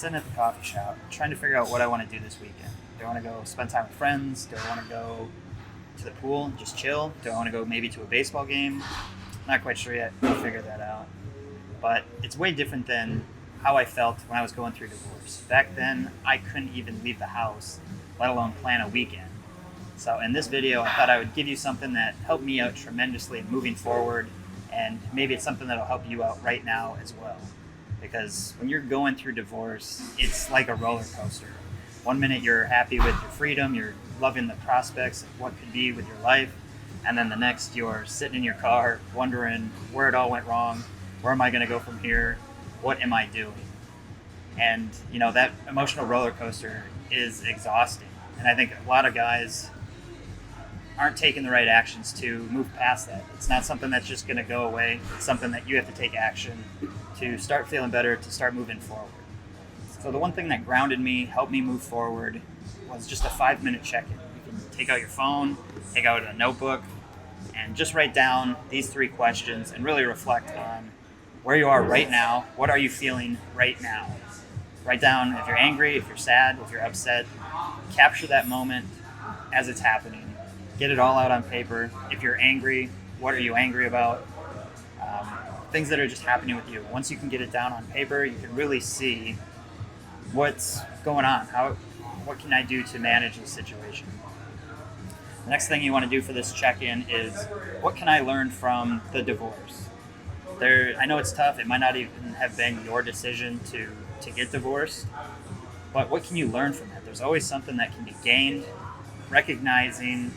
sitting at the coffee shop trying to figure out what I want to do this weekend. Do I want to go spend time with friends? Do I want to go to the pool and just chill? Do I want to go maybe to a baseball game? Not quite sure yet. We'll figure that out. But it's way different than how I felt when I was going through divorce. Back then, I couldn't even leave the house, let alone plan a weekend. So in this video, I thought I would give you something that helped me out tremendously in moving forward, and maybe it's something that'll help you out right now as well. Because when you're going through divorce, it's like a roller coaster. One minute you're happy with your freedom, you're loving the prospects of what could be with your life, and then the next you're sitting in your car wondering where it all went wrong, where am I going to go from here, what am I doing? And that emotional roller coaster is exhausting. And I think a lot of guys aren't taking the right actions to move past that. It's not something that's just going to go away. It's something that you have to take action to start feeling better, to start moving forward. So the one thing that grounded me, helped me move forward, was just a 5-minute check-in. You can take out your phone, take out a notebook, and just write down these 3 questions and really reflect on where you are right now. What are you feeling right now? Write down if you're angry, if you're sad, if you're upset. Capture that moment as it's happening. Get it all out on paper. If you're angry, what are you angry about? Things that are just happening with you. Once you can get it down on paper, you can really see what's going on. What can I do to manage the situation? The next thing you want to do for this check-in is, what can I learn from the divorce? I know it's tough. It might not even have been your decision to get divorced, but what can you learn from that? There's always something that can be gained. Recognizing,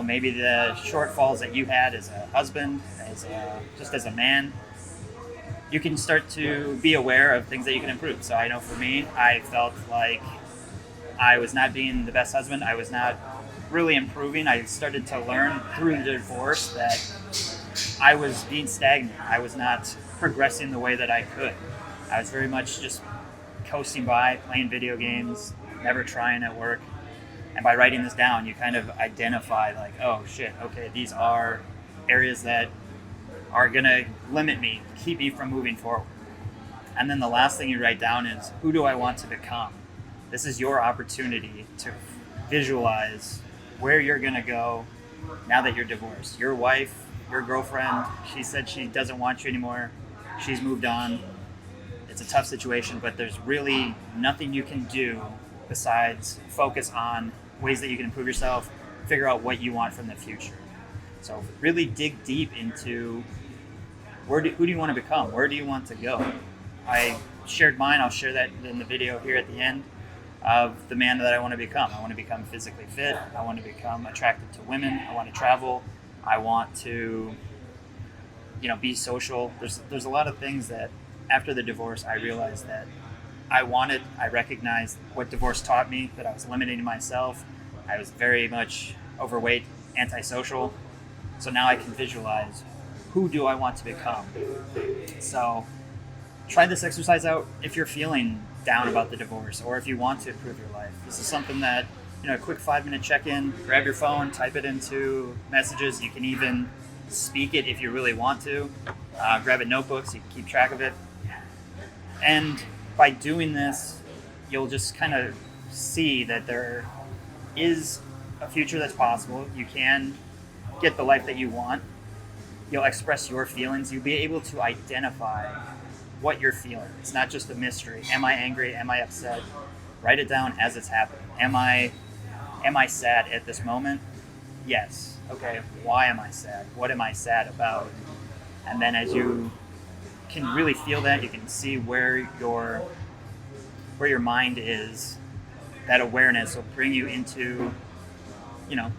maybe the shortfalls that you had as a husband, just as a man. You can start to be aware of things that you can improve. So I know for me, I felt like I was not being the best husband. I was not really improving. I started to learn through the divorce that I was being stagnant. I was not progressing the way that I could. I was very much just coasting by, playing video games, never trying at work. And by writing this down, you kind of identify like, oh shit, okay, these are areas that are gonna limit me, keep me from moving forward. And then the last thing you write down is, who do I want to become? This is your opportunity to visualize where you're gonna go now that you're divorced. Your wife, your girlfriend, she said she doesn't want you anymore. She's moved on. It's a tough situation, but there's really nothing you can do besides focus on ways that you can improve yourself, figure out what you want from the future. So really dig deep into who do you want to become? Where do you want to go? I shared mine. I'll share that in the video here at the end of the man that I want to become. I want to become physically fit. I want to become attracted to women. I want to travel. I want to, be social. There's a lot of things that after the divorce, I realized that I recognized what divorce taught me, that I was limiting myself. I was very much overweight, antisocial. So now I can visualize, who do I want to become? So try this exercise out if you're feeling down about the divorce, or if you want to improve your life. This is something that, a quick 5-minute check-in, grab your phone, type it into messages. You can even speak it if you really want to. Grab a notebook so you can keep track of it. And by doing this, you'll just kind of see that there is a future that's possible. You can get the life that you want. You'll express your feelings. You'll be able to identify what you're feeling. It's not just a mystery. Am I angry? Am I upset? Write it down as it's happening. Am I sad at this moment? Yes. Okay. Why am I sad? What am I sad about? And then as you can really feel that, you can see where your mind is. That awareness will bring you into,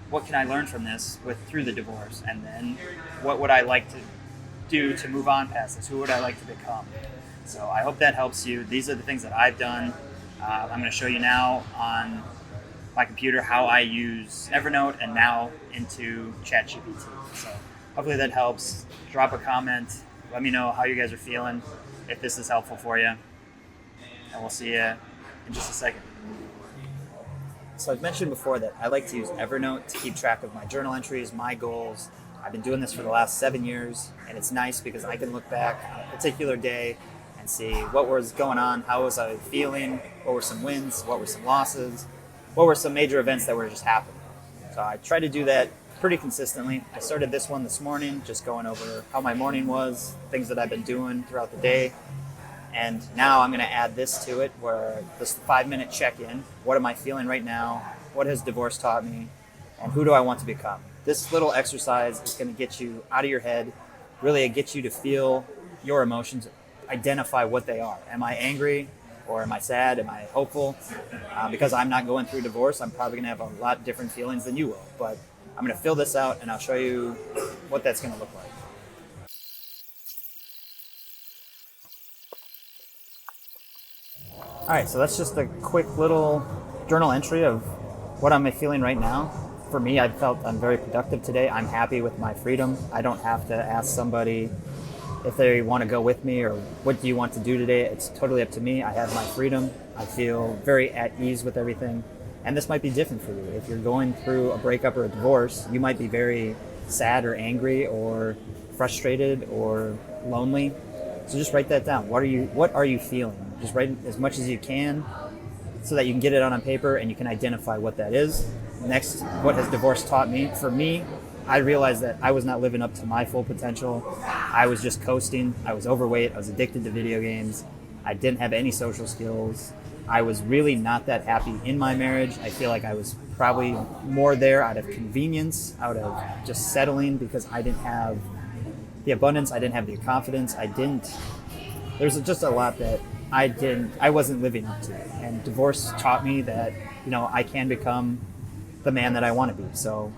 what can I learn from this through the divorce? And then what would I like to do to move on past this? Who would I like to become? So I hope that helps you. These are the things that I've done. I'm going to show you now on my computer how I use Evernote and now into ChatGPT. So hopefully that helps. Drop a comment. Let me know how you guys are feeling, if this is helpful for you. And we'll see you in just a second. So I've mentioned before that I like to use Evernote to keep track of my journal entries, my goals. I've been doing this for the last 7 years, and it's nice because I can look back on a particular day and and see what was going on, how was I feeling, what were some wins, what were some losses, what were some major events that were just happening. So I try to do that pretty consistently. I started this one this morning, just going over how my morning was, things that I've been doing throughout the day. And now I'm going to add this to it, where this 5-minute check-in. What am I feeling right now? What has divorce taught me? And who do I want to become? This little exercise is going to get you out of your head, really get you to feel your emotions, identify what they are. Am I angry, or am I sad? Am I hopeful? Because I'm not going through divorce, I'm probably going to have a lot different feelings than you will. But I'm going to fill this out, and I'll show you what that's going to look like. All right, so that's just a quick little journal entry of what I'm feeling right now. For me, I felt I'm very productive today. I'm happy with my freedom. I don't have to ask somebody if they want to go with me or what do you want to do today. It's totally up to me. I have my freedom. I feel very at ease with everything. And this might be different for you. If you're going through a breakup or a divorce, you might be very sad or angry or frustrated or lonely. So just write that down. What are you feeling? Just write as much as you can so that you can get it out on paper and you can identify what that is. Next, what has divorce taught me? For me, I realized that I was not living up to my full potential. I was just coasting. I was overweight. I was addicted to video games. I didn't have any social skills. I was really not that happy in my marriage. I feel like I was probably more there out of convenience, out of just settling, because I didn't have the abundance. I didn't have the confidence. There's just a lot that I wasn't living up to. And divorce taught me that, I can become the man that I want to be. So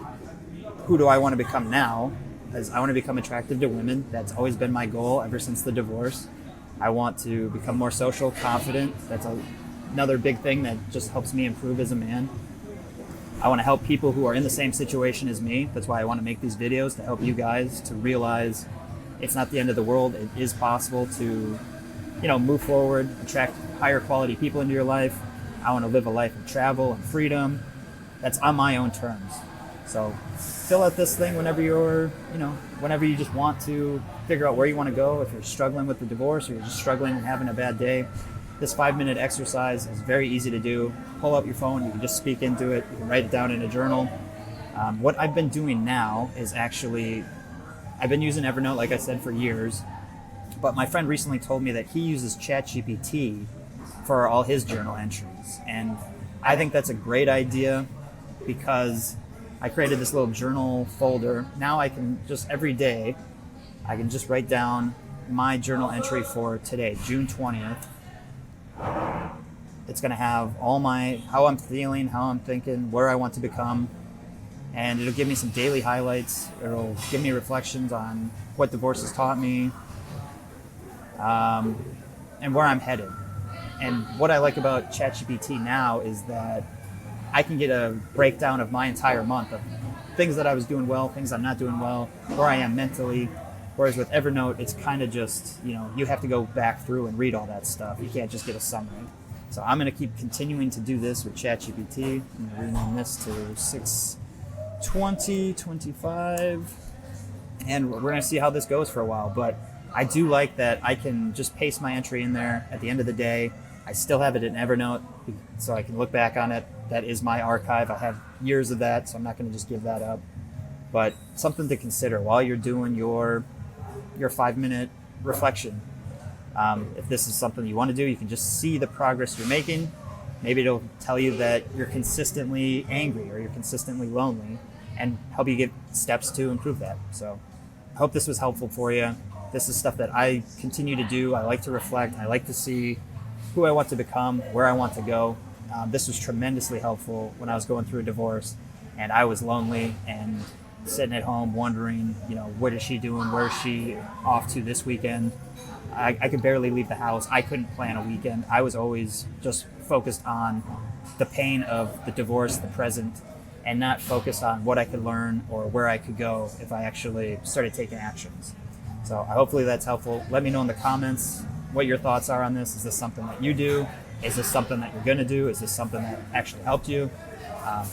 who do I want to become now? As I want to become attractive to women. That's always been my goal ever since the divorce. I want to become more social, confident. That's another big thing that just helps me improve as a man. I want to help people who are in the same situation as me. That's why I want to make these videos, to help you guys to realize it's not the end of the world. It is possible to, move forward, attract higher quality people into your life. I want to live a life of travel and freedom. That's on my own terms. So fill out this thing whenever whenever you just want to figure out where you want to go. If you're struggling with the divorce or you're just struggling and having a bad day, this 5-minute exercise is very easy to do. Pull up your phone, you can just speak into it, you can write it down in a journal. What I've been doing now is I've been using Evernote, like I said, for years, but my friend recently told me that he uses ChatGPT for all his journal entries. And I think that's a great idea, because I created this little journal folder. Now I can just every day, I can just write down my journal entry for today, June 20th. It's going to have all how I'm feeling, how I'm thinking, where I want to become. And it'll give me some daily highlights. It'll give me reflections on what divorce has taught me, and where I'm headed. And what I like about ChatGPT now is that I can get a breakdown of my entire month of things that I was doing well, things I'm not doing well, where I am mentally. Whereas with Evernote, it's kind of just, you have to go back through and read all that stuff. You can't just get a summary. So I'm going to keep continuing to do this with ChatGPT. I'm going to rename this to 62025. And we're going to see how this goes for a while. But I do like that I can just paste my entry in there at the end of the day. I still have it in Evernote, so I can look back on it. That is my archive. I have years of that, so I'm not going to just give that up. But something to consider while you're doing your 5-minute reflection. If this is something you want to do, you can just see the progress you're making. Maybe it'll tell you that you're consistently angry or you're consistently lonely, and help you get steps to improve that. So I hope this was helpful for you. This is stuff that I continue to do. I like to reflect. I like to see who I want to become, where I want to go. This was tremendously helpful when I was going through a divorce and I was lonely and sitting at home wondering, what is she doing? Where is she off to this weekend? I could barely leave the house. I couldn't plan a weekend. I was always just focused on the pain of the divorce, the present, and not focused on what I could learn or where I could go if I actually started taking actions. So hopefully that's helpful. Let me know in the comments what your thoughts are on this. Is this something that you do? Is this something that you're going to do? Is this something that actually helped you?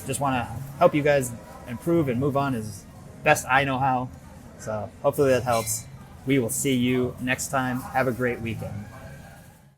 Just want to help you guys improve and move on as best I know how. So hopefully that helps. We will see you next time. Have a great weekend.